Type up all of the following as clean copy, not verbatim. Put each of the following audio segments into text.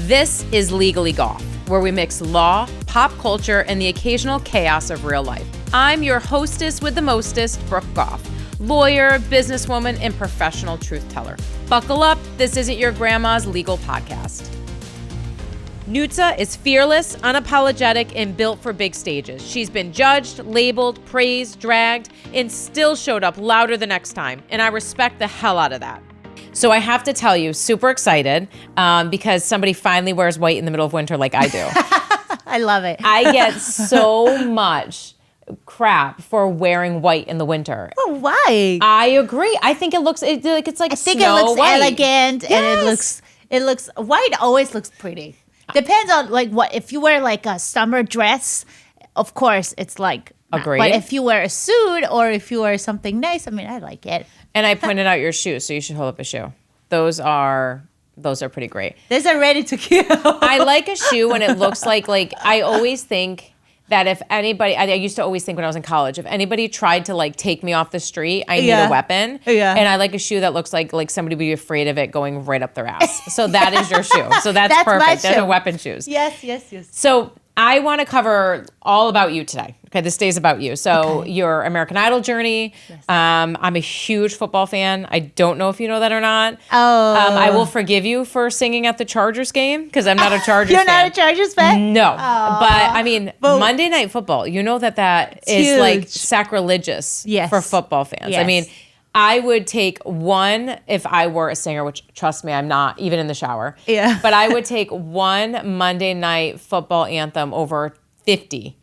This is Legally Golf, where we mix law, pop culture, and the occasional chaos of real life. I'm your hostess with the mostest, Brooke Goff, lawyer, businesswoman, and professional truth teller. Buckle up, this isn't your grandma's legal podcast. Nutsa is fearless, unapologetic, and built for big stages. She's been judged, labeled, praised, dragged, and still showed up louder the next time, and I respect the hell out of that. So I have to tell you, super excited because somebody finally wears white in the middle of winter like I do. I love it. I get so much crap for wearing white in the winter. Oh, why? I agree. I think it's like I think Snow it looks White. elegant, and it looks white always looks pretty. Depends on like what, if you wear like a summer dress, of course it's like, Agreed. But if you wear a suit or if you wear something nice, I mean, I like it. And I pointed out your shoes, so you should hold up a shoe. Those are pretty great. Those are ready to kill. I like a shoe when it looks like I always think that if anybody, I used to always think when I was in college, if anybody tried to like take me off the street, I need a weapon. Yeah. And I like a shoe that looks like somebody would be afraid of it going right up their ass. So that is your shoe. So that's perfect. Those are weapon shoes. Yes. So I want to cover all about you today. Okay, this day is about you. So your American Idol journey. Yes. I'm a huge football fan. I don't know if you know that or not. Oh. I will forgive you for singing at the Chargers game because I'm not a Chargers fan. You're not a Chargers fan? No. But I mean, Monday Night Football, you know that is huge. like sacrilegious for football fans. Yes. I mean, I would take one if I were a singer, which trust me, I'm not even in the shower. Yeah. But I would take one Monday Night Football anthem over 50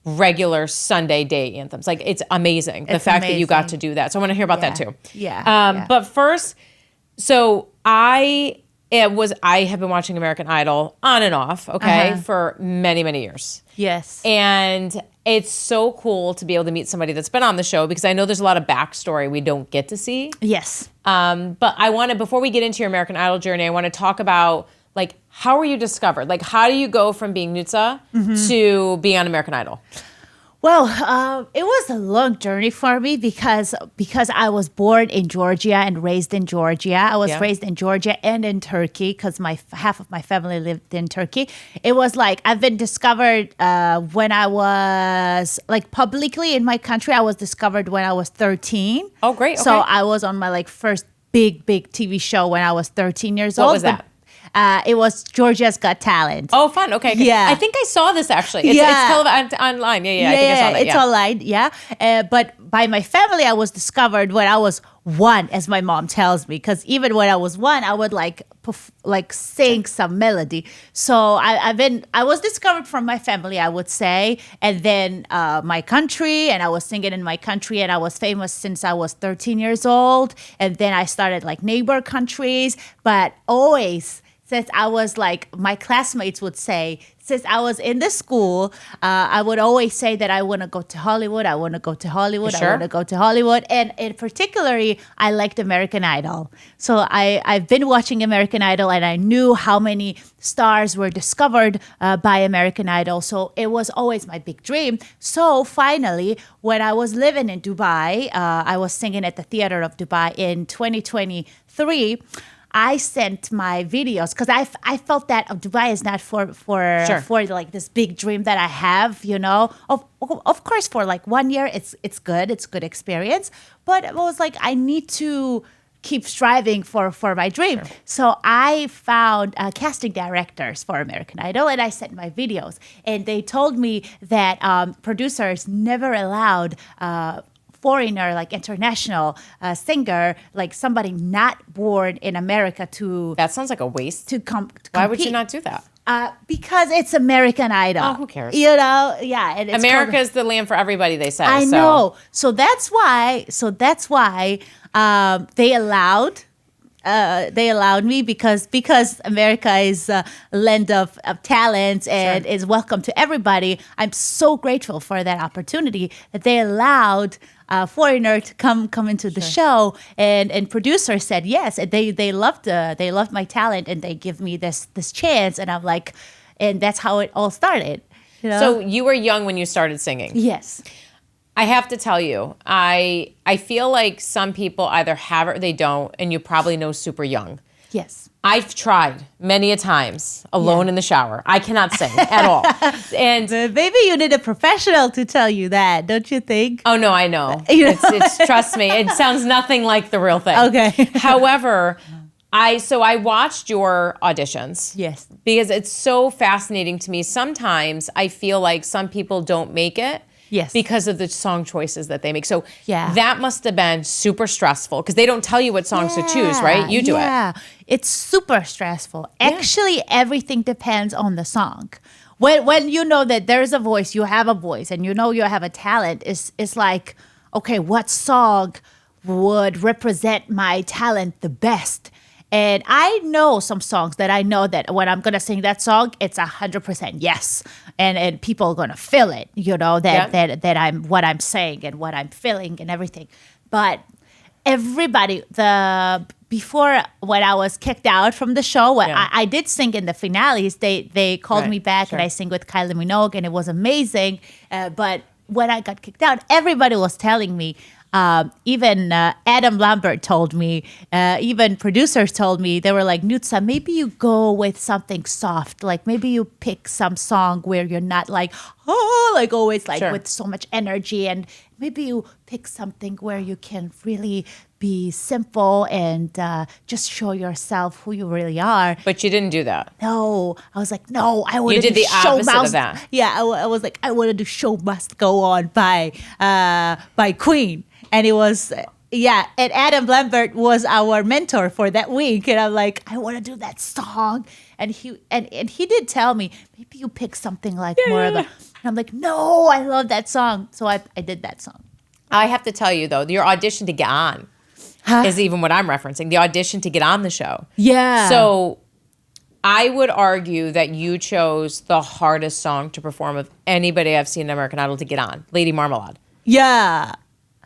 regular Sunday day anthems. Like, it's amazing. The fact that you got to do that. So I want to hear about that too. Yeah. But first, so I have been watching American Idol on and off, for many, many years. Yes. And it's so cool to be able to meet somebody that's been on the show because I know there's a lot of backstory we don't get to see. Yes. But before we get into your American Idol journey, I want to talk about like, how were you discovered? Like, how do you go from being Nutsa to being on American Idol? Well, it was a long journey for me because I was born in Georgia and raised in Georgia. I was raised in Georgia and in Turkey because half of my family lived in Turkey. It was like I've been discovered when I was like publicly in my country. I was discovered when I was 13. Oh, great. Okay. So I was on my like first big TV show when I was 13 years old. What was that? It was Georgia's Got Talent. Oh, fun. Okay. Yeah. I think I saw this actually. It's televised online. Yeah. I think I saw that. It's online. Yeah. But by my family, I was discovered when I was 1, as my mom tells me. Because even when I was 1, I would like sing some melody. So I was discovered from my family, I would say, and then my country, and I was singing in my country, and I was famous since I was 13 years old. And then I started like neighbor countries, but always. Since I was like, my classmates would say, since I was in the school, I would always say that I want to go to Hollywood. I want to go to Hollywood. Sure. I want to go to Hollywood. And particularly, I liked American Idol. So I've been watching American Idol, and I knew how many stars were discovered by American Idol. So it was always my big dream. So finally, when I was living in Dubai, I was singing at the Theater of Dubai in 2023. I sent my videos because I felt that Dubai is not for like this big dream that I have, you know. Of course, for like 1 year, it's good experience. But I was like, I need to keep striving for my dream. Sure. So I found casting directors for American Idol, and I sent my videos, and they told me that producers never allowed foreigner, like international singer, like somebody not born in America to... That sounds like a waste. To compete. Why would you not do that? Because it's American Idol. Oh, who cares? You know, yeah. And America is the land for everybody, they say. I know. So that's why they allowed me because America is a land of talent and is welcome to everybody. I'm so grateful for that opportunity that they allowed foreigner to come into the show, and producers said yes, and they loved my talent, and they give me this chance, and I'm like, and that's how it all started. You know? So you were young when you started singing. Yes. I have to tell you, I feel like some people either have it or they don't, and you probably know super young. Yes. I've tried many a times alone in the shower. I cannot sing at all. And Maybe you need a professional to tell you that, don't you think? oh no, I know. It's trust me, it sounds nothing like the real thing. Okay. However, I watched your auditions. Yes. Because it's so fascinating to me. Sometimes I feel like some people don't make it. Yes. Because of the song choices that they make. So Yeah. that must have been super stressful because they don't tell you what songs to choose, right? You do it. Yeah, it's super stressful. Actually, everything depends on the song. When you know that there's a voice, you have a voice, and you know you have a talent, it's like, okay, what song would represent my talent the best? And I know some songs that I know that when I'm gonna sing that song, it's 100% yes, and people are gonna feel it. You know that I'm what I'm saying and what I'm feeling and everything. But everybody, before when I was kicked out from the show, I did sing in the finales. They called me back and I sang with Kylie Minogue and it was amazing. But when I got kicked out, everybody was telling me. Even Adam Lambert told me, even producers told me, they were like, Nutsa, maybe you go with something soft. Like maybe you pick some song where you're not like, oh, like always like with so much energy. And maybe you pick something where you can really be simple and just show yourself who you really are. But you didn't do that. No, I was like, no, I want to do You did the show opposite must. of that. Yeah, I was like, I want to do Show Must Go On by Queen. And it was, and Adam Lambert was our mentor for that week. And I'm like, I want to do that song. And he did tell me, maybe you pick something like more of a, and I'm like, no, I love that song. So I did that song. I have to tell you though, your audition to get on is even what I'm referencing, the audition to get on the show. Yeah. So I would argue that you chose the hardest song to perform of anybody I've seen in American Idol to get on, Lady Marmalade. Yeah.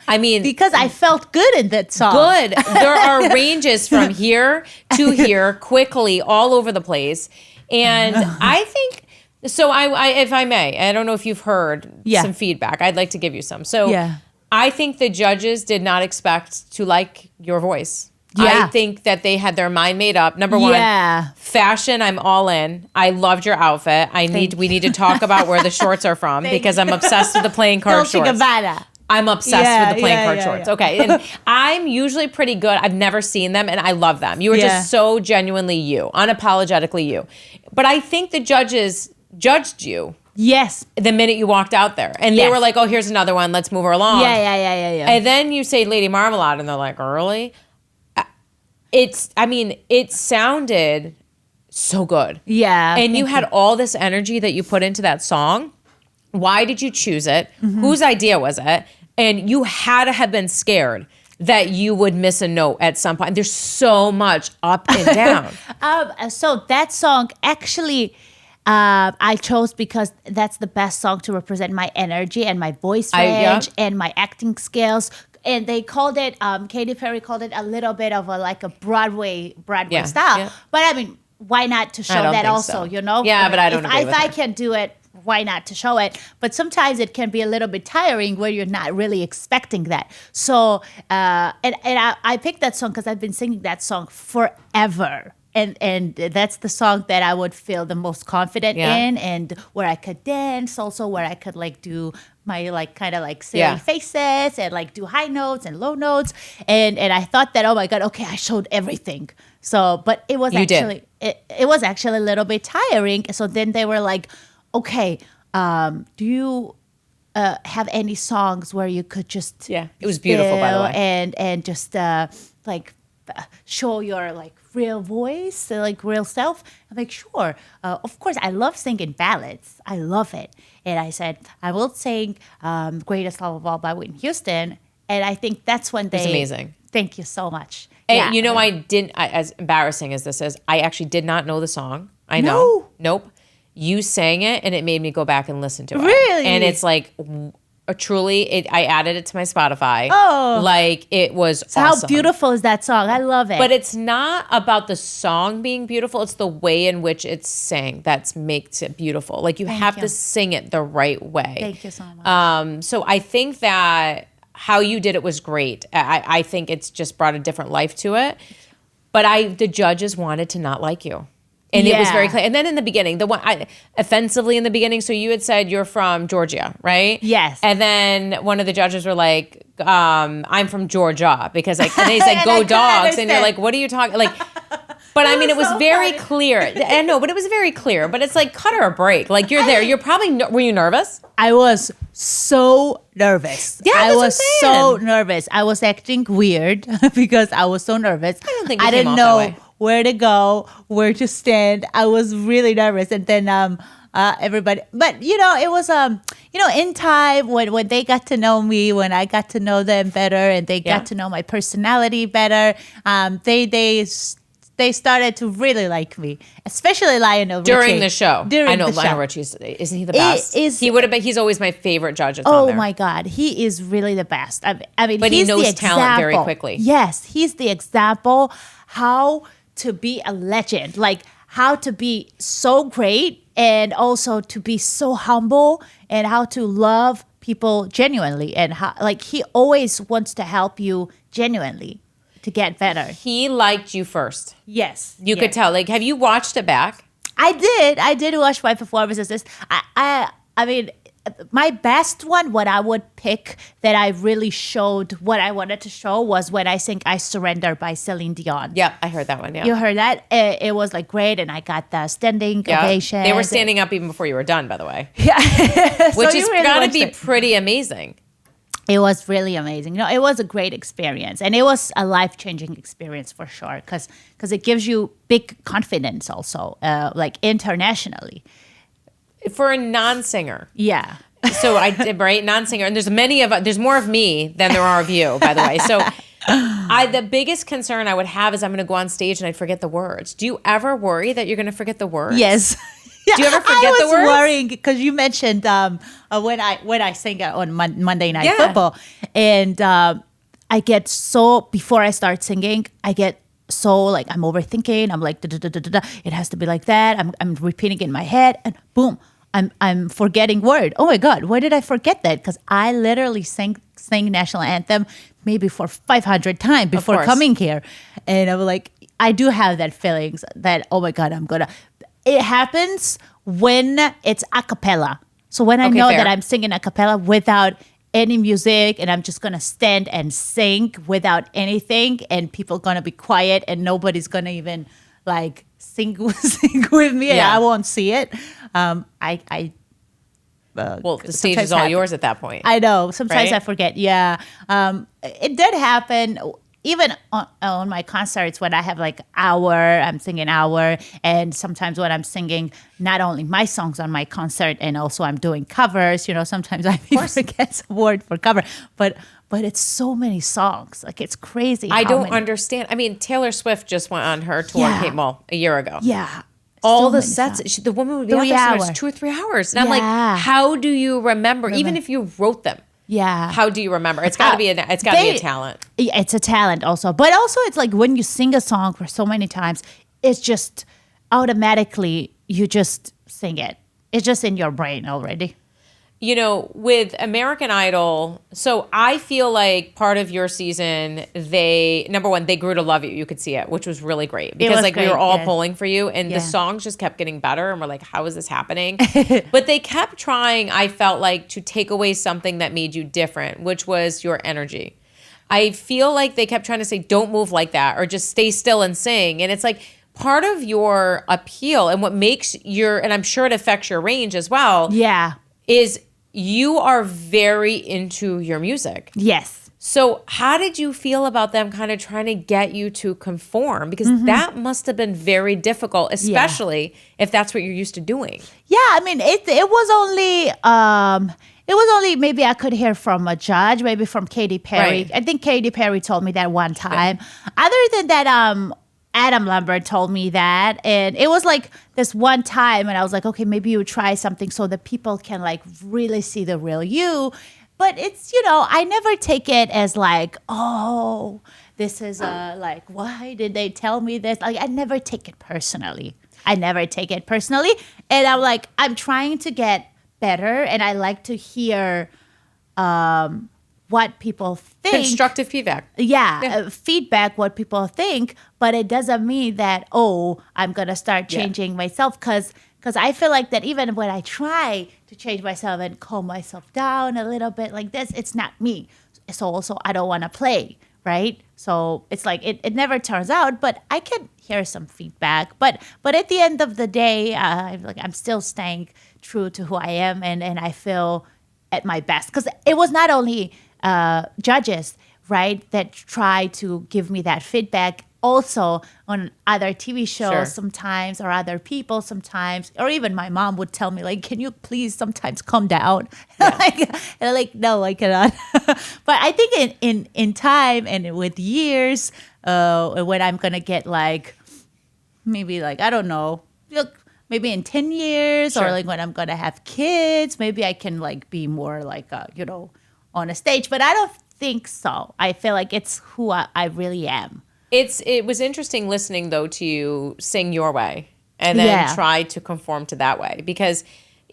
I mean, because I felt good in that song. Good. There are ranges from here to here, quickly, all over the place. And I think, so I if I may, I don't know if you've heard some feedback. I'd like to give you some. So I think the judges did not expect to like your voice. Yeah. I think that they had their mind made up. Number one, fashion, I'm all in. I loved your outfit. We need to talk about where the shorts are from because I'm obsessed with the playing card shorts. I'm obsessed with the playing card shorts. Yeah. Okay. And I'm usually pretty good. I've never seen them and I love them. You were just so genuinely you, unapologetically you. But I think the judges judged you. Yes. The minute you walked out there. And they were like, oh, here's another one. Let's move her along. Yeah. And then you say Lady Marmalade and they're like, really? It sounded so good. Yeah. And you had all this energy that you put into that song. Why did you choose it? Mm-hmm. Whose idea was it? And you had to have been scared that you would miss a note at some point. There's so much up and down. So that song actually I chose because that's the best song to represent my energy and my voice range and my acting skills. And they called it, Katy Perry called it a little bit of a Broadway style. Yeah. But I mean, why not to show that also, you know? Yeah, but I don't agree with If I can do it, why not to show it? But sometimes it can be a little bit tiring where you're not really expecting that. So, and I picked that song because I've been singing that song forever. And that's the song that I would feel the most confident in, and where I could dance, also where I could do my kind of silly faces and do high notes and low notes. And I thought that, oh my God, okay, I showed everything. So, but it was it was actually a little bit tiring. So then they were like, okay, do you have any songs where you could just it was beautiful, by the way, and just show your real voice, real self? I'm like, sure. Of course, I love singing ballads. I love it. And I said, I will sing Greatest Love of All by Whitney Houston. And I think that's when It's amazing. Thank you so much. And I didn't, as embarrassing as this is, I actually did not know the song. I know. Nope. You sang it and it made me go back and listen to it. Really? And it's truly, I added it to my Spotify. Oh. It was so awesome. How beautiful is that song? I love it. But it's not about the song being beautiful. It's the way in which it's sang that makes it beautiful. You have to sing it the right way. Thank you so much. So I think that how you did it was great. I think it's just brought a different life to it. But the judges wanted to not like you. And it was very clear. And then in the beginning, offensively in the beginning, so you had said you're from Georgia, right? Yes. And then one of the judges were like, I'm from Georgia, because and they said, go dogs. And you're like, what are you talking? Like, but I mean, it was so very clear. I know, but it was very clear. But it's like, cut her a break. Like, you're there. You're probably, were you nervous? I was so nervous. Yeah, I was so nervous. I was acting weird because I was so nervous. I don't think I came didn't off know that way. where to go, where to stand. I was really nervous. And then everybody, but it was in time when they got to know me, when I got to know them better, and they got to know my personality better, they started to really like me, especially Lionel Richie. During the show. I know Lionel show. Richie, isn't he the best? He's always my favorite judge. Oh my God, he is really the best. I mean, but he knows talent very quickly. Yes, he's the example how to be a legend, like how to be so great and also to be so humble, and how to love people genuinely, and how, like, he always wants to help you genuinely to get better. He liked you first. Yes. You could tell. Like, have you watched it back? I did watch my performances. I mean, my best one, what I would pick that I really showed what I wanted to show, was when I sing I Surrender by Celine Dion. Yeah, I heard that one, yeah. You heard that? It was like great, and I got the standing ovation. They were standing up even before you were done, by the way. Yeah. Which is really got to be pretty amazing. It was really amazing. It was a great experience, and it was a life-changing experience for sure, because it gives you big confidence also, like internationally. For a non-singer. Yeah. So I did, right? Non-singer. And there's more of me than there are of you, by the way. So the biggest concern I would have is I'm going to go on stage and I forget the words. Do you ever worry that you're going to forget the words? Yes. Yeah. Do you ever forget the words? I was worrying because you mentioned when I sing on Monday Night Football, and I get so, before I start singing, I get so, like, I'm overthinking. I'm like, da-da-da-da-da. It has to be like that. I'm repeating it in my head, and boom, I'm forgetting word. Oh my God, why did I forget that? Because I literally sang National Anthem maybe for 500 times before coming here, and I'm like, I do have that feelings that, oh my God, it happens when it's a cappella. So when I know that I'm singing a cappella without any music, and I'm just going to stand and sing without anything, and people going to be quiet, and nobody's going to even like sing with me, and I won't see it. Well, the stage is all yours at that point. I know. Sometimes I forget. Yeah. It did happen. Even on my concerts, when I have like I'm singing hour, and sometimes when I'm singing not only my songs on my concert, and also I'm doing covers, sometimes I forget some word for cover, but it's so many songs, like it's crazy. I don't understand. I mean, Taylor Swift just went on her tour, a year ago. Yeah. All the sets, the woman would be out there for 2 or 3 hours, and I'm like, how do you remember? Even if you wrote them. Yeah. How do you remember? It's got to be a talent. Yeah, it's a talent also. But also it's like when you sing a song for so many times, it's just automatically you just sing it. It's just in your brain already. With American Idol, so I feel like part of your season, number one, they grew to love you. You could see it, which was really great. Because we were all pulling for you, and the songs just kept getting better, and we're like, how is this happening? But they kept trying, I felt like, to take away something that made you different, which was your energy. I feel like they kept trying to say, don't move like that, or just stay still and sing. And it's like, part of your appeal, and what makes and I'm sure it affects your range as well, is you are very into your music. Yes. So how did you feel about them kind of trying to get you to conform? Because that must have been very difficult, especially if that's what you're used to doing. Yeah, I mean, it was only maybe I could hear from a judge, maybe from Katy Perry. Right. I think Katy Perry told me that one time. Other than that, Adam Lambert told me that, and it was like this one time, and I was like, okay, maybe you try something so that people can like really see the real you. But it's, I never take it as like, oh, this is like, why did they tell me this? Like, I never take it personally. And I'm like, I'm trying to get better, and I like to hear what people think. Constructive feedback. Feedback, what people think, but it doesn't mean that, I'm going to start changing myself, because I feel like that even when I try to change myself and calm myself down a little bit like this, it's not me. So also I don't want to play, right? So it's like it never turns out, but I can hear some feedback. But at the end of the day, I'm still staying true to who I am, and I feel at my best. Because it was not only judges, right, that try to give me that feedback. Also on other TV shows sometimes, or other people sometimes, or even my mom would tell me, like, can you please sometimes calm down? And I'm like, no, I cannot. But I think in time and with years, when I'm going to get like, maybe like, I don't know, maybe in 10 years or like when I'm going to have kids, maybe I can like be more like, on a stage. But I don't think so. I feel like it's who I really am. It was interesting listening, though, to you sing your way and then try to conform to that way. Because,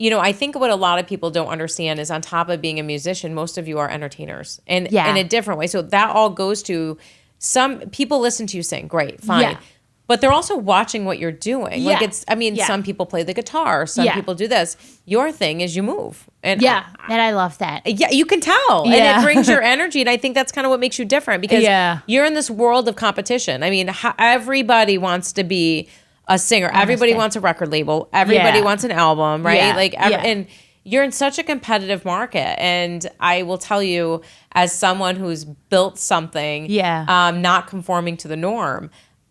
I think what a lot of people don't understand is on top of being a musician, most of you are entertainers and in a different way. So that all goes to some people listen to you sing. Great, fine. Yeah. But they're also watching what you're doing. Yeah. Like some people play the guitar. Some people do this. Your thing is you move. And and I love that. Yeah, you can tell. Yeah. And it brings your energy. And I think that's kind of what makes you different, because you're in this world of competition. I mean, everybody wants to be a singer. Everybody wants a record label. Everybody wants an album, right? Yeah. And you're in such a competitive market. And I will tell you, as someone who's built something, not conforming to the norm,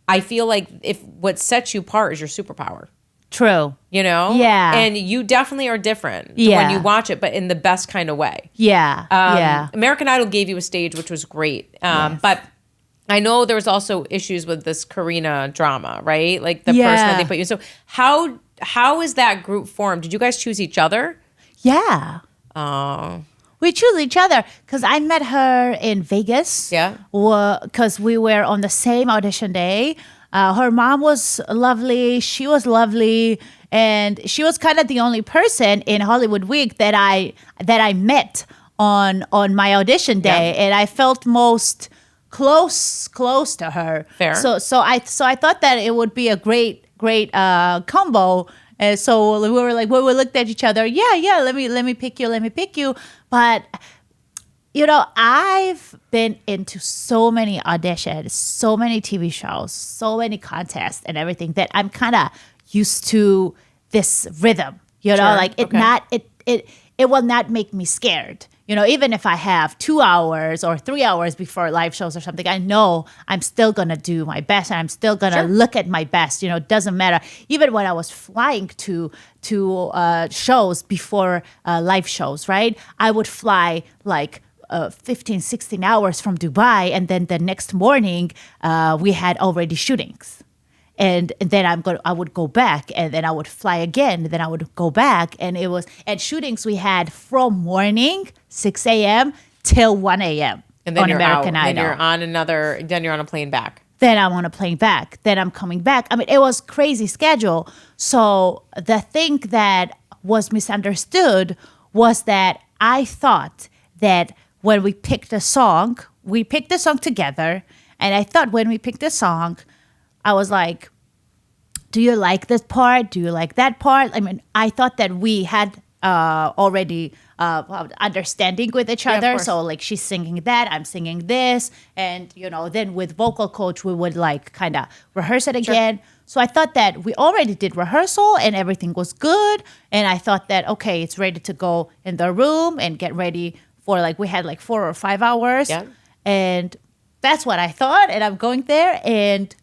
I feel like if what sets you apart is your superpower. True. Yeah. And you definitely are different when you watch it, but in the best kind of way. Yeah. American Idol gave you a stage, which was great. But I know there was also issues with this Karina drama, right? Like the person that they put you in. So how is that group formed? Did you guys choose each other? Yeah. Oh. We choose each other because I met her in Vegas. Yeah. Because we were on the same audition day. Her mom was lovely. She was lovely. And she was kind of the only person in Hollywood Week that I met on my audition day. And I felt most close to her. Fair. So I thought that it would be a great combo. And so we were like, we looked at each other. Yeah. Let me pick you. But I've been into so many auditions, so many TV shows, so many contests and everything that I'm kind of used to this rhythm. It will not make me scared. Even if I have 2 hours or 3 hours before live shows or something, I know I'm still going to do my best and I'm still going to look at my best. It doesn't matter. Even when I was flying to shows before live shows, right? I would fly like 15, 16 hours from Dubai. And then the next morning, we had already shootings. And then I would go back, and then I would fly again, and then I would go back. And it was at shootings we had from morning 6 a.m. till 1 a.m. And then on you're American out. Idol. Then you're on a plane back. Then I'm on a plane back. Then I'm coming back. I mean, it was crazy schedule. So the thing that was misunderstood was that I thought that when we picked a song together. And I thought when we picked a song, I was like, do you like this part? Do you like that part? I mean, I thought that we had already understanding with each other. So like she's singing that, I'm singing this. And, then with vocal coach, we would like kind of rehearse it again. So I thought that we already did rehearsal and everything was good. And I thought that, okay, it's ready to go in the room and get ready for we had 4 or 5 hours. Yeah. And that's what I thought. And I'm going there and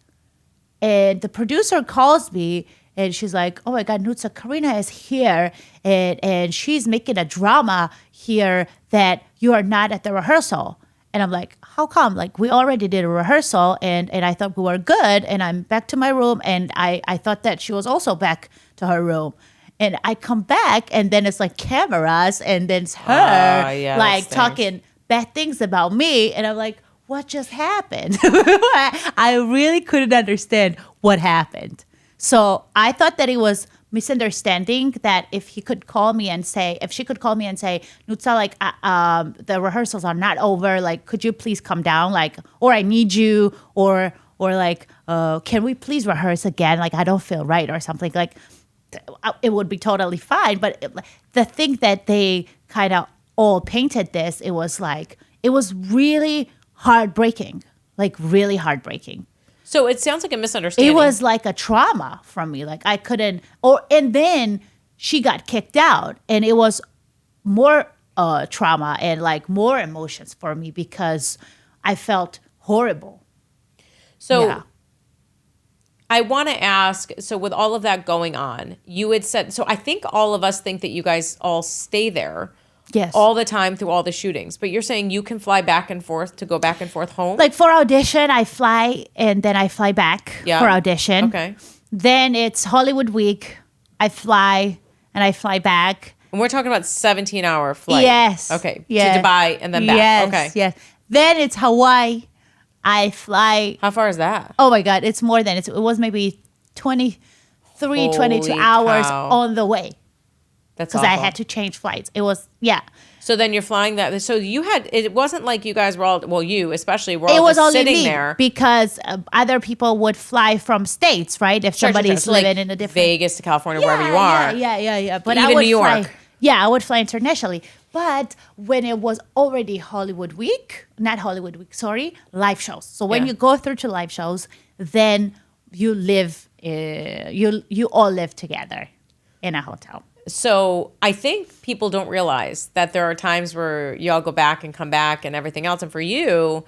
the producer calls me and she's like, oh my God, Nutsa, Karina is here and she's making a drama here that you are not at the rehearsal. And I'm like, how come? We already did a rehearsal and I thought we were good. And I'm back to my room and I thought that she was also back to her room. And I come back and then it's cameras and then it's her talking bad things about me. And I'm like, what just happened? I really couldn't understand what happened. So I thought that it was misunderstanding that if she could call me and say, Nutsa, like, the rehearsals are not over. Like, could you please come down? Like, or I need you, or like, can we please rehearse again? Like, I don't feel right or something. Like, it would be totally fine. But the thing that they kind of all painted this, it was really heartbreaking, like really heartbreaking. So it sounds like a misunderstanding. It was like a trauma from me. Like I couldn't, and then she got kicked out, and it was more trauma and like more emotions for me because I felt horrible. So yeah. I want to ask, so with all of that going on, you had said, so I think all of us think that you guys all stay there. Yes. All the time through all the shootings. But you're saying you can fly back and forth to go back and forth home? Like for audition, I fly and then I fly back for audition. Okay. Then it's Hollywood week. I fly and I fly back. And we're talking about 17-hour flight. Yes. Okay. Yes. To Dubai and then back. Yes. Okay. Yes. Then it's Hawaii. I fly. How far is that? Oh my God. It's more than, it was maybe 23, 22 hours on the way. That's because I had to change flights. It was, yeah. So then you're flying that. So you had, it wasn't like you guys were all, well, you especially were all it was just only sitting me there. Because other people would fly from states, right? If somebody's So living like in a different Vegas to California, wherever you are. Yeah. But even I would New York. fly. Yeah, I would fly internationally. But when it was already Hollywood week, not Hollywood week, sorry, live shows. So when you go through to live shows, then you live, you all live together in a hotel. So I think people don't realize that there are times where y'all go back and come back and everything else. And for you,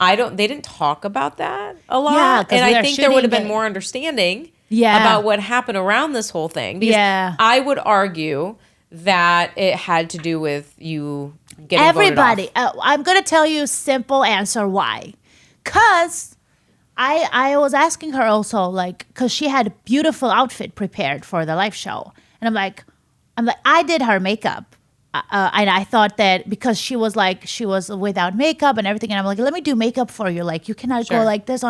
they didn't talk about that a lot. Yeah, and I think there would have been more understanding about what happened around this whole thing. Because I would argue that it had to do with you getting everybody. voted off. I'm going to tell you a simple answer why. Because I was asking her also, like, because she had a beautiful outfit prepared for the live show. And I'm like, I did her makeup. And I thought that because she was without makeup and everything. And I'm like, let me do makeup for you. Like, you cannot go like this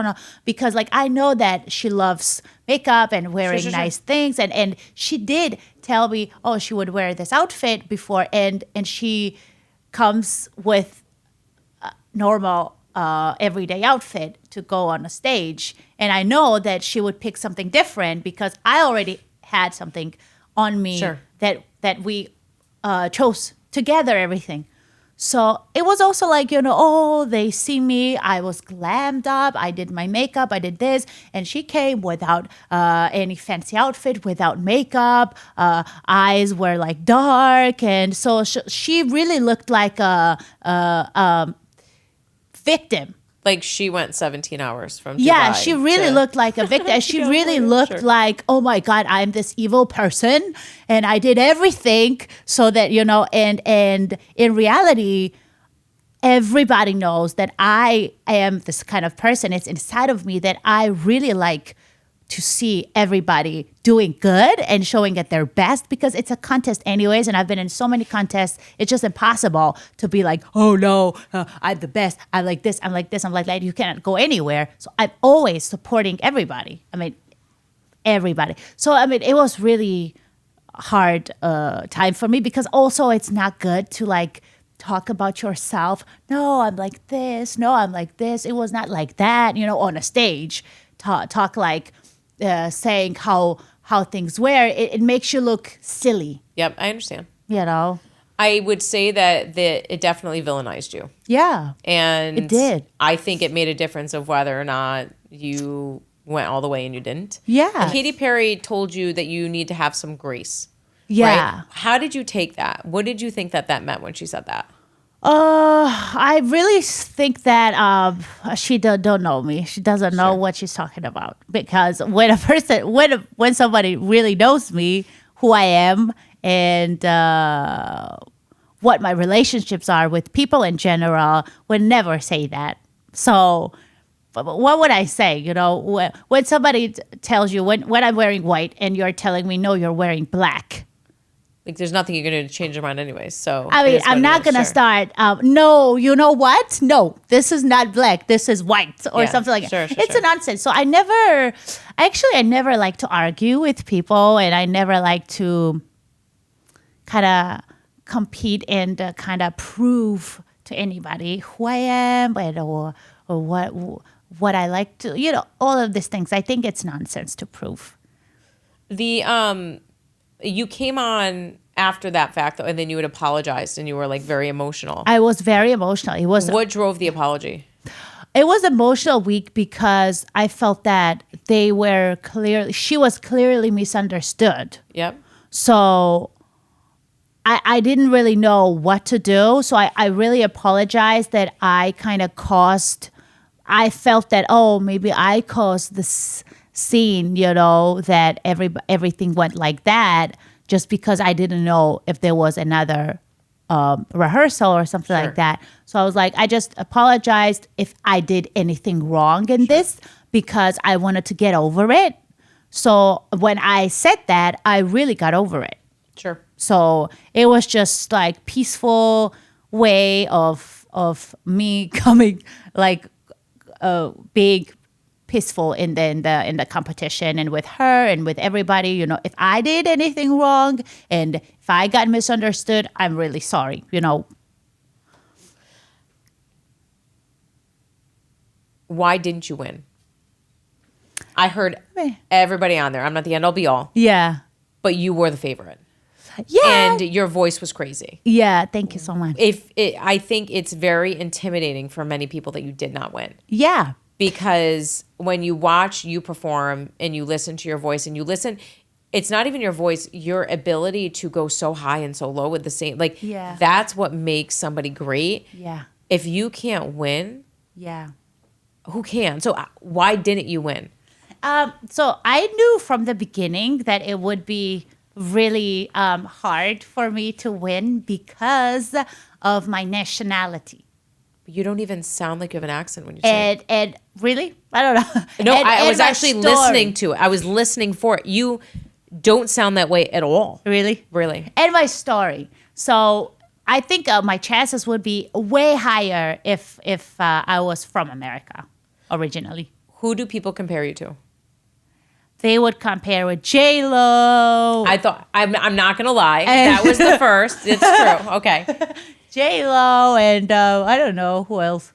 because like, I know that she loves makeup and wearing nice things. And she did tell me, oh, she would wear this outfit before. And she comes with a normal everyday outfit to go on a stage. And I know that she would pick something different because I already had something on me that we chose together, everything. So it was also like, they see me, I was glammed up, I did my makeup, I did this, and she came without any fancy outfit, without makeup, eyes were like dark, and so she really looked like a victim. Like she went 17 hours from Dubai. Yeah, she really looked like a victim. She really looked like, oh my God, I'm this evil person. And I did everything so that, and in reality, everybody knows that I am this kind of person. It's inside of me that I really like to see everybody doing good and showing at their best because it's a contest anyways. And I've been in so many contests. It's just impossible to be like, oh no, I'm the best. I'm like this, I'm like this, I'm like that. You cannot go anywhere. So I'm always supporting everybody. Everybody. So, it was really hard time for me because also it's not good to like talk about yourself. No, I'm like this. No, I'm like this. It was not like that, on a stage. Talk like, saying how things were, it makes you look silly. Yep, I understand. I would say that it definitely villainized you. Yeah. And it did. I think it made a difference of whether or not you went all the way and you didn't. Yeah. And Katy Perry told you that you need to have some grace. Yeah. Right? How did you take that? What did you think that meant when she said that? I really think that she don't know me. She doesn't know what she's talking about. Because when when somebody really knows me, who I am, and what my relationships are with people in general, would never say that. So, what would I say? When somebody tells you when I'm wearing white and you're telling me no, you're wearing black. Like, there's nothing you're going to change your mind anyways. So I it mean, is what I'm it not is, going to sure. start, no, you know what? No, this is not black. This is white or Yeah, something like sure, that. sure, It's sure. a nonsense. So I never like to argue with people, and I never like to kind of compete and kind of prove to anybody who I am or what I like to, all of these things. I think it's nonsense to prove. You came on after that fact, though, and then you had apologized, and you were like very emotional. I was very emotional. What drove the apology? It was emotional week because I felt that she was clearly misunderstood. Yep. So I didn't really know what to do. So I really apologized that I kind of I felt that, maybe I caused this scene, that everything went like that just because I didn't know if there was another rehearsal or something Sure. like that. So I was like, I just apologized if I did anything wrong in this because I wanted to get over it. So when I said that, I really got over it. Sure. So it was just like peaceful way of me coming like big peaceful in the competition and with her and with everybody. If I did anything wrong and if I got misunderstood, I'm really sorry. Why didn't you win? I heard everybody on there. I'm not the end all be all, Yeah. but you were the favorite. Yeah. And your voice was crazy. Yeah. Thank you so much. I think it's very intimidating for many people that you did not win. Yeah. Because when you watch you perform and you listen to your voice and you listen, it's not even your voice, your ability to go so high and so low with the same, Yeah. that's what makes somebody great. Yeah. If you can't win, Yeah. who can? So why didn't you win? So I knew from the beginning that it would be really hard for me to win because of my nationality. You don't even sound like you have an accent when you sing. And really? I don't know. No, And I was my actually story. listening to it. I was listening for it. You don't sound that way at all. Really? Really. And my story. So I think my chances would be way higher if I was from America originally. Who do people compare you to? They would compare with J-Lo. I thought, I'm not going to lie. That was the first. It's true. Okay. J-Lo and I don't know who else.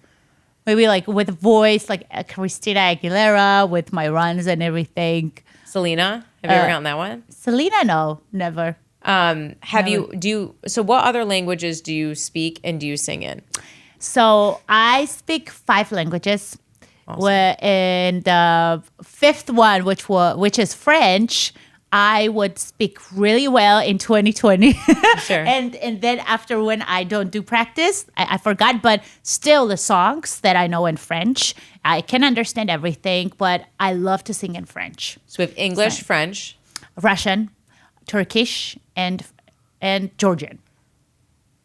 Maybe like with voice, like Christina Aguilera with my runs and everything. Selena, have you ever gotten that one? Selena, no, never. So what other languages do you speak and do you sing in? So I speak 5 languages. Awesome. And the 5th one, which is French, I would speak really well in 2020. Sure. And then after when I don't do practice, I forgot, but still the songs that I know in French, I can understand everything, but I love to sing in French. So we have English, French. Russian, Turkish, and Georgian.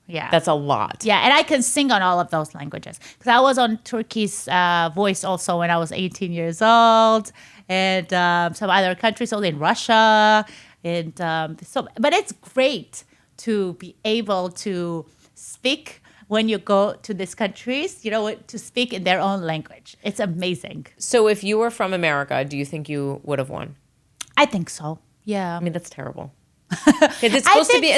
Yeah. That's a lot. Yeah, and I can sing on all of those languages because I was on Turkey's Voice also when I was 18 years old, and some other countries, also in Russia, and But it's great to be able to speak when you go to these countries, to speak in their own language. It's amazing. So if you were from America, do you think you would have won? I think so. Yeah. I mean, that's terrible. It's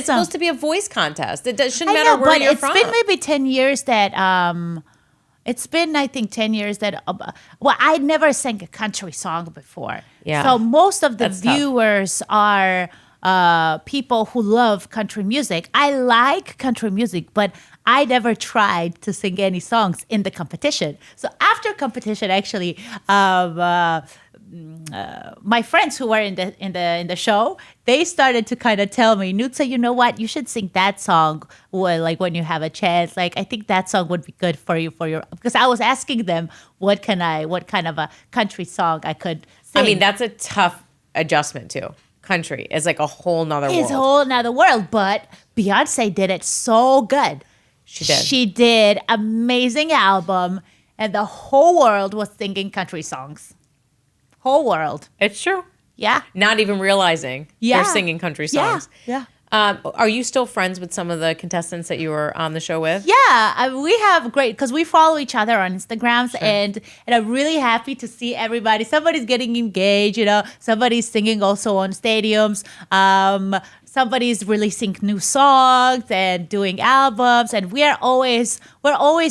supposed to be a voice contest. Shouldn't matter where you're from. It's been maybe 10 years that it's been, I think, 10 years that I never sang a country song before. Yeah. So most of the That's tough. viewers are people who love country music. I like country music, but I never tried to sing any songs in the competition. So after competition, actually, my friends who were in the show, they started to kind of tell me, Nutsa, you know what? You should sing that song when you have a chance. Like, I think that song would be good for you because I was asking them what kind of a country song I could sing. I mean, that's a tough adjustment too. Country is like a whole nother world. It's a whole nother world, but Beyonce did it so good. She did. She did amazing album, and the whole world was singing country songs. Whole world. It's true. Yeah. Not even realizing Yeah. they're singing country songs. Yeah. Are you still friends with some of the contestants that you were on the show with? Yeah, we have great because we follow each other on Instagrams, and I'm really happy to see everybody. Somebody's getting engaged, somebody's singing also on stadiums. Somebody's releasing new songs and doing albums, and we're always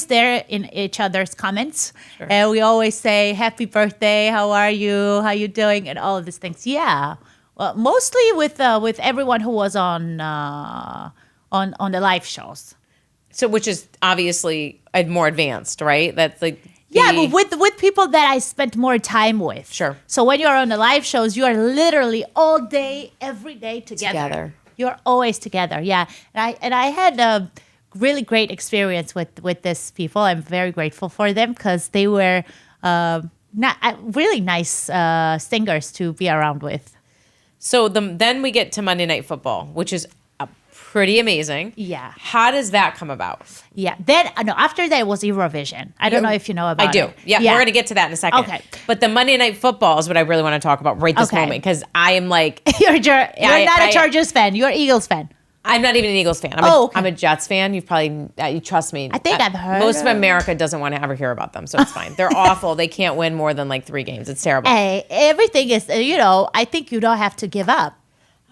there in each other's comments, and we always say happy birthday, how are you doing, and all of these things. Yeah. Well, mostly with everyone who was on the live shows. So, which is obviously more advanced, right? That's like but with people that I spent more time with. Sure. So when you're on the live shows, you are literally all day, every day together. You're always together. Yeah, and I had a really great experience with these people. I'm very grateful for them because they were really nice singers to be around with. So then we get to Monday Night Football, which is pretty amazing. Yeah. How does that come about? Yeah. Then after that was Eurovision. I don't know if you know about it. I do. Yeah, we're going to get to that in a second. Okay. But the Monday Night Football is what I really want to talk about right this moment because I am like... You're not a Chargers fan. You're an Eagles fan. I'm not even an Eagles fan. I'm a Jets fan. You've probably, you trust me. I think I've heard. Most of America doesn't want to ever hear about them, so it's fine. They're awful. They can't win more than like 3 games. It's terrible. Hey, everything is, I think you don't have to give up.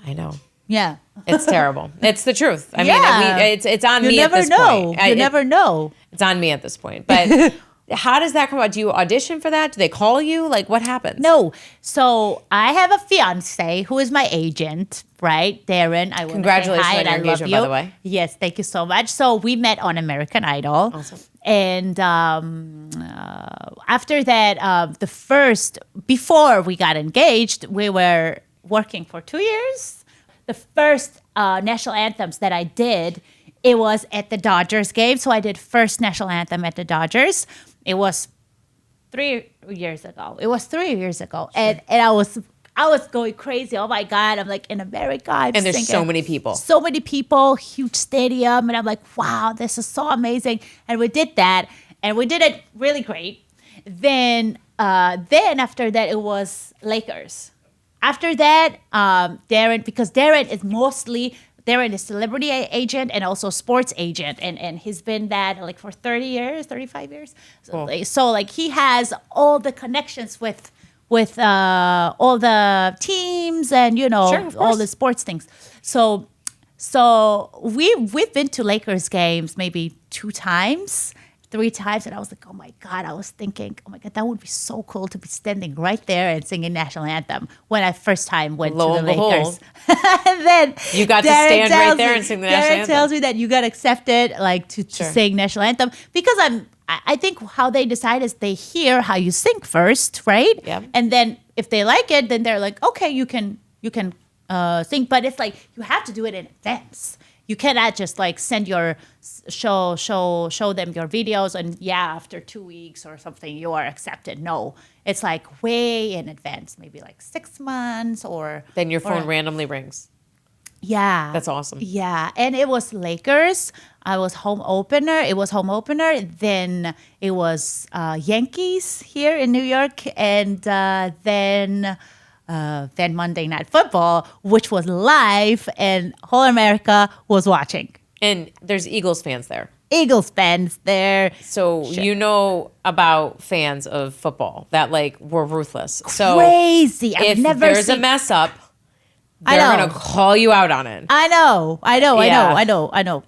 I know. Yeah. It's terrible. It's the truth. I mean, it's on me at this point. You never know. It's on me at this point. But how does that come about? Do you audition for that? Do they call you? Like, what happens? No. So I have a fiance who is my agent, right? Darren. I want Congratulations to say hi, on your engagement, by the way. Yes, thank you so much. So we met on American Idol. Awesome. And after that, before we got engaged, we were working for 2 years. The first national anthems that I did, it was at the Dodgers game. So I did first national anthem at the Dodgers. It was 3 years ago. Sure. And I was going crazy. Oh my God, I'm like in America. And there's singing. so many people. So many people, huge stadium. And I'm like, wow, this is so amazing. And we did that. And we did it really great. Then after that, it was Lakers. After that, Darren is celebrity agent and also sports agent. And he's been that like for 30 years, 35 years. Cool. So like he has all the connections with all the teams and, all the sports things. So we've been to Lakers games maybe 2 times. 3 times, and I was like, oh my God, I was thinking, oh my God, that would be so cool to be standing right there and singing National Anthem when I first time went to the Lakers. And then you got to stand right there and sing the National Anthem. Darren tells me that you got accepted to sing National Anthem because I think how they decide is they hear how you sing first, right? Yeah. And then if they like it, then they're like, okay, you can sing, but it's like you have to do it in advance. You cannot just like send your show them your videos and after 2 weeks or something you are accepted. No, it's like way in advance, maybe like 6 months or. Then your phone randomly rings. Yeah, that's awesome. Yeah, and it was Lakers. I was home opener. It was home opener. Then it was Yankees here in New York, and then Monday Night Football, which was live, and whole America was watching. And there's Eagles fans there. So sure. You know about fans of football that like were ruthless. So crazy. If there's a mess up, they're going to call you out on it. I know.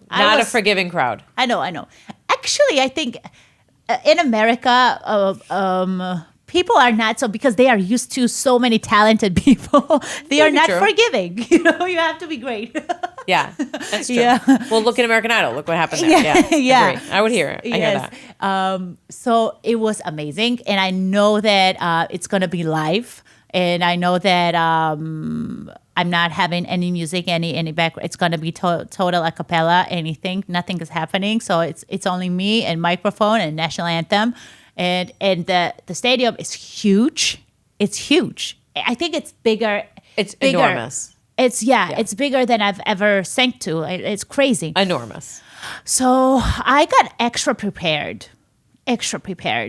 Not a forgiving crowd. I know. Actually, I think in America, people are not so, because they are used to so many talented people. They are not forgiving. You have to be great. Yeah, that's true. Yeah. Well, look at American Idol. Look what happened there. Yeah. Great. I would hear it. I hear that. So it was amazing. And I know that it's going to be live. And I know that I'm not having any music, any background. It's going to be total a cappella, anything. Nothing is happening. So it's only me and microphone and national anthem. And the stadium is huge. It's huge. I think it's bigger. It's bigger. Enormous. It's bigger than I've ever sang to. It's crazy. Enormous. So I got extra prepared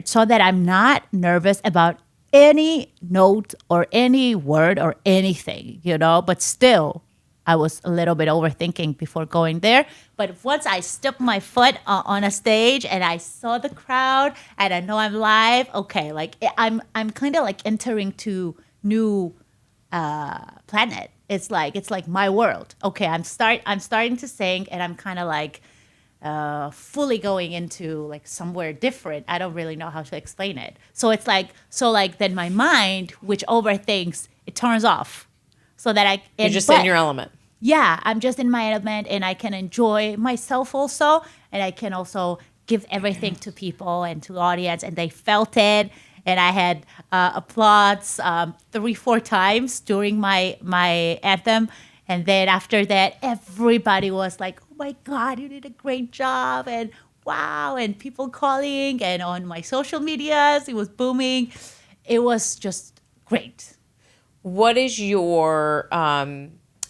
so that I'm not nervous about any note or any word or anything, but still I was a little bit overthinking before going there. But once I stepped my foot on a stage and I saw the crowd and I know I'm live, okay, like I'm kind of like entering to new planet. It's like my world. Okay, I'm starting to sing and I'm kind of like fully going into like somewhere different. I don't really know how to explain it. So it's like then my mind, which overthinks, it turns off. So that you're just in your element. Yeah, I'm just in my element and I can enjoy myself also. And I can also give everything to people and to the audience. And they felt it. And I had applause 3-4 times during my anthem. And then after that, everybody was like, oh my God, you did a great job. And wow. And people calling. And on my social medias, it was booming. It was just great. What is your,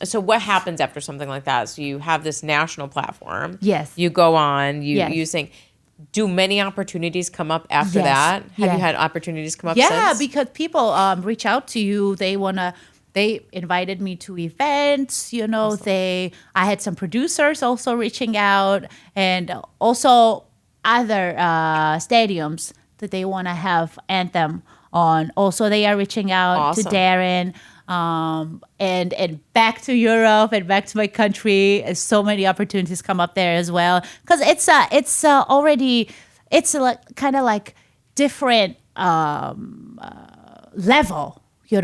so what happens after something like that? So you have this national platform. Yes. You go on, Yes. you sing. Do many opportunities come up after that? Have you had opportunities come up since? Yeah, because people reach out to you. They invited me to events, awesome. I had some producers also reaching out, and also other stadiums that they want to have Anthem on. Also, they are reaching out awesome. to Darren, and back to Europe and back to my country. And so many opportunities come up there as well, because it's already like kind of like different level. Sure.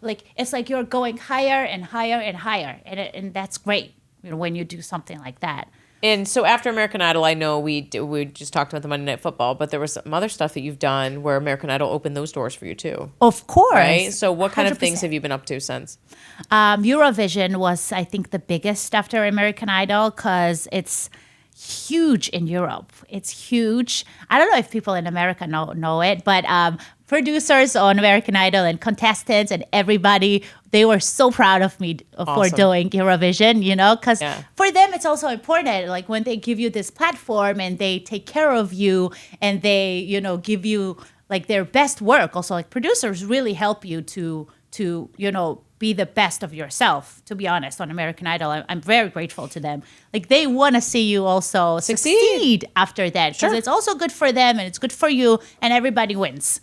Like it's like you're going higher and higher and higher, and that's great. When you do something like that. And so after American Idol, I know we just talked about the Monday Night Football, but there was some other stuff that you've done where American Idol opened those doors for you too. Of course. Right? So what kind 100%. of things have you been up to since? Eurovision was, I think, the biggest after American Idol because it's huge in Europe. It's huge. I don't know if people in America know it, but producers on American Idol and contestants and everybody, they were so proud of me for doing Eurovision, because for them it's also important. Like when they give you this platform and they take care of you and they, give you like their best work. Also, like producers really help you to be the best of yourself, to be honest, on American Idol. I'm very grateful to them. Like they want to see you also succeed after that, because it's also good for them and it's good for you and everybody wins.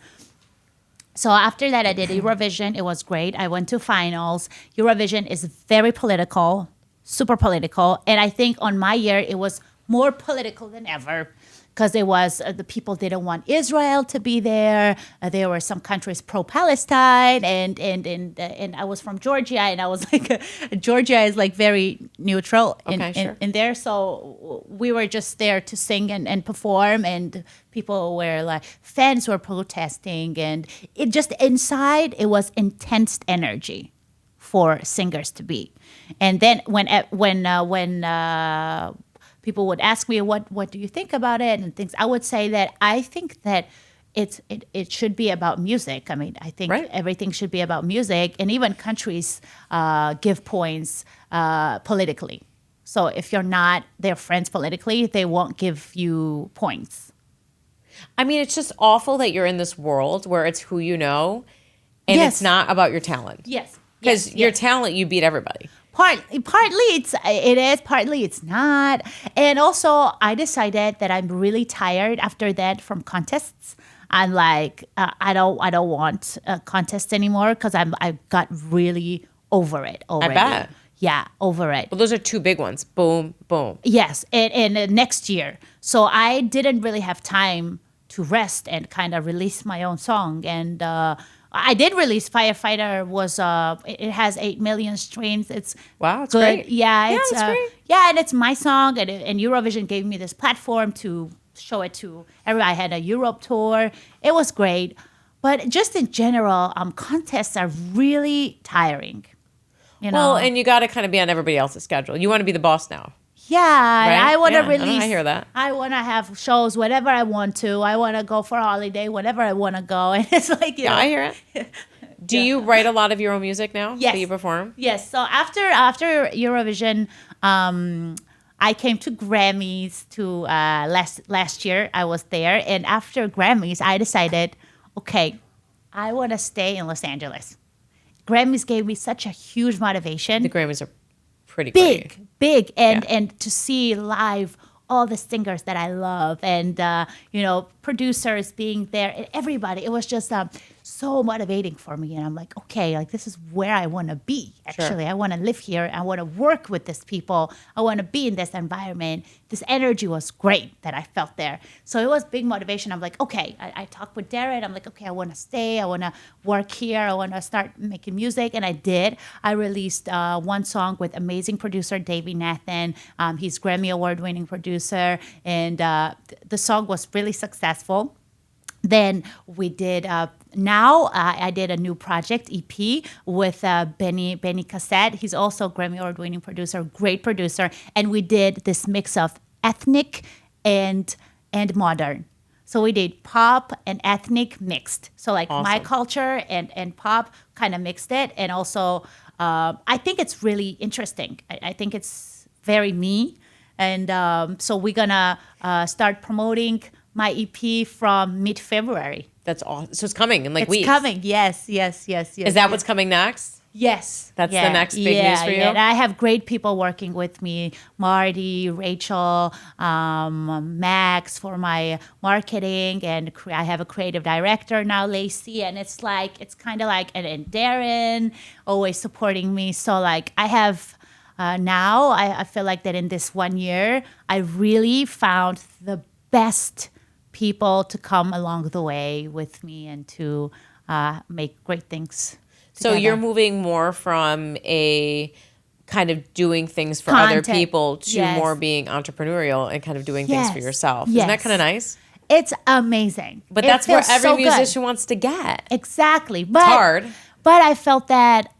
So after that, I did Eurovision. It was great. I went to finals. Eurovision is very political, super political. And I think on my year, it was more political than ever, because it was the people didn't want Israel to be there. There were some countries pro-Palestine, and I was from Georgia, and I was like, Georgia is like very neutral in there. So we were just there to sing and perform, and people were like, fans were protesting, and it just inside it was intense energy for singers to be. And then when people would ask me, what do you think about it and things, I would say that I think that it should be about music. I mean, I think everything should be about music, and even countries give points politically. So if you're not their friends politically, they won't give you points. I mean, it's just awful that you're in this world where it's who you know, and it's not about your talent. Yes. Because your talent, you beat everybody. Partly it is, partly it's not. And also, I decided that I'm really tired after that from contests. I'm like, I don't want contests anymore, because I got really over it already. I bet. Yeah, over it. Well, those are two big ones. Boom, boom. Yes, and next year. So I didn't really have time to rest and kind of release my own song. And I did release Firefighter. It has 8 million streams. It's it's good. Great. Yeah, it's great. Yeah, and it's my song. And Eurovision gave me this platform to show it to everybody. I had a Europe tour. It was great. But just in general, contests are really tiring. Well, and you got to kind of be on everybody else's schedule. You want to be the boss now. Yeah, right? I want to release. I hear that. I want to have shows whenever I want to. I want to go for a holiday whenever I want to go. And it's like, I hear it. Do you write a lot of your own music now? Yes. That you perform? Yes. So after Eurovision, I came to Grammys last year. I was there, and after Grammys, I decided, okay, I want to stay in Los Angeles. Grammys gave me such a huge motivation. The Grammys are pretty great. Big. And to see live all the singers that I love and, producers being there and everybody, it was just so motivating for me. And I'm like, okay, like this is where I want to be. Actually, I want to live here. I want to work with these people. I want to be in this environment. This energy was great that I felt there. So it was big motivation. I'm like, okay, I talked with Darren. I'm like, okay, I want to stay. I want to work here. I want to start making music. And I did. I released one song with amazing producer, Davey Nathan. He's Grammy Award-winning producer. And the song was really successful. Then we did, I did a new project, EP, with Benny Cassette. He's also a Grammy Award-winning producer, great producer. And we did this mix of ethnic and modern. So we did pop and ethnic mixed. So like Awesome. my culture and pop kind of mixed it. And also, I think it's really interesting. I think it's very me. And so we're going to start promoting my EP from mid-February. That's awesome. So it's coming in weeks. It's coming. Yes. Is that what's coming next? Yes. That's the next big news for you? Yeah. And I have great people working with me. Marty, Rachel, Max for my marketing. And I have a creative director now, Lacey. And it's kind of like, and Darren always supporting me. So like I have... now I feel like that in this 1 year, I really found the best people to come along the way with me and to make great things together. So you're moving more from a kind of doing things for Content. other people to Yes. more being entrepreneurial and kind of doing things for Yes. yourself. Yes. Isn't that kind of nice? It's amazing. But It that's where feels every so good. musician wants to get. Exactly. But, It's hard. But I felt that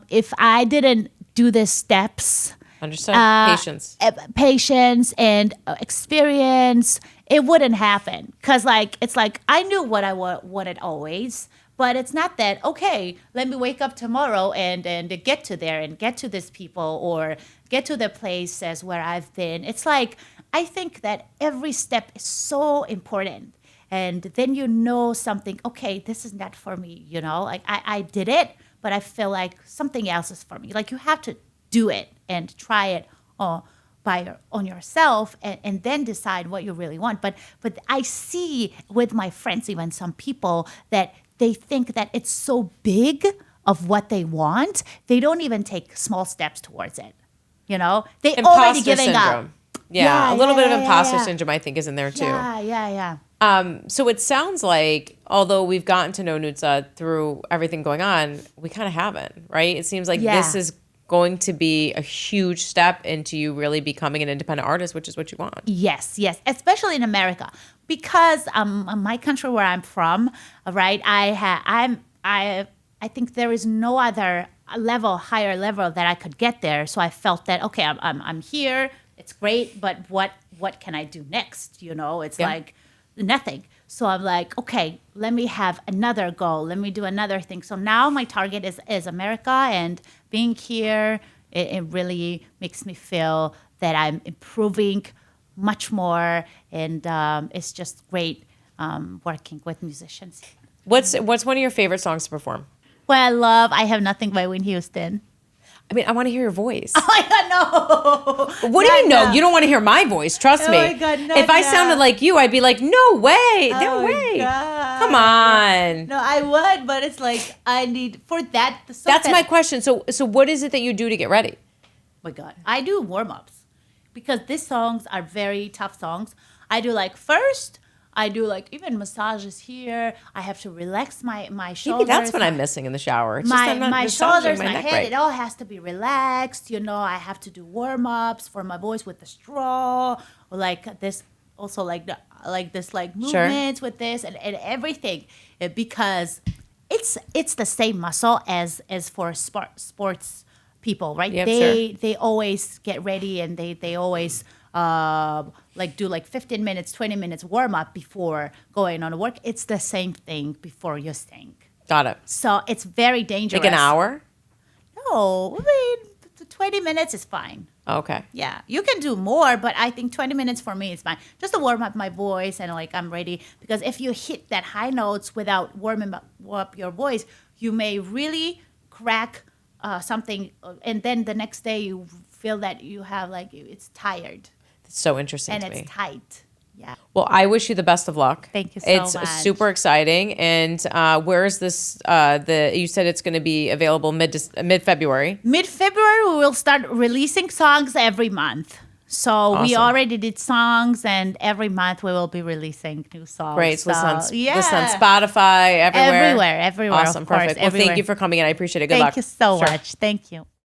if I didn't do the steps, Understood. Patience. patience and experience, it wouldn't happen. Because it's like I knew what I wanted always, but it's not that, okay, let me wake up tomorrow and get to there and get to these people or get to the places where I've been. It's like I think that every step is so important. And then you know something, okay, this is not for me, Like I did it, but I feel like something else is for me. Like you have to do it and try it on yourself and then decide what you really want. But I see with my friends, even some people, that they think that it's so big of what they want, they don't even take small steps towards it. They already Imposter giving syndrome. up. Yeah, a little bit of imposter yeah. syndrome, I think, is in there too. Yeah. So it sounds like, although we've gotten to know Nutsa through everything going on, we kind of haven't, right? It seems like this is going to be a huge step into you really becoming an independent artist, which is what you want. Yes, especially in America, because my country where I'm from, right? I think there is no other higher level that I could get there. So I felt that okay, I'm here. It's great, but what can I do next? It's like nothing. So I'm like, okay, let me have another goal. Let me do another thing. So now my target is America, and being here, it really makes me feel that I'm improving much more, and it's just great working with musicians. What's one of your favorite songs to perform? Well, I Have Nothing by Whitney Houston. I mean, I want to hear your voice. Oh my God, no. What do you mean, no? You don't want to hear my voice. Trust me. Oh my God, no. If I sounded like you, I'd be like, no way. No way. God. Come on. No, I would, but it's like I need for that. That's my question. So what is it that you do to get ready? Oh my God, I do warm-ups because these songs are very tough songs. I do first. I do even massages here. I have to relax my shoulders. Maybe that's what I'm missing in the shower. It's my just I'm not my massaging shoulders, my my neck head, right. it all has to be relaxed. I have to do warm-ups for my voice with the straw, or this, also this movements with this and everything, because it's the same muscle as for sports people, right? Yep, they always get ready and they always do 15 minutes, 20 minutes warm up before going on work. It's the same thing before you sing. Got it. So it's very dangerous. Like an hour? No, I mean, 20 minutes is fine. Okay. Yeah, you can do more, but I think 20 minutes for me is fine. Just to warm up my voice and I'm ready. Because if you hit that high notes without warming up your voice, you may really crack something, and then the next day you feel that you have it's tired It's so interesting and to me. it's tight. Yeah. Well, I wish you the best of luck. Thank you so it's much. It's super exciting. And where is this? You said it's going to be available mid-February. Mid-February, we will start releasing songs every month. So we Awesome. already did songs, and every month we will be releasing new songs. Great. So listen on yeah. Spotify, everywhere. Everywhere, awesome, of course, perfect. Well, everywhere. thank you for coming in. I appreciate it. Good Thank luck. you so Sure. much. Thank you.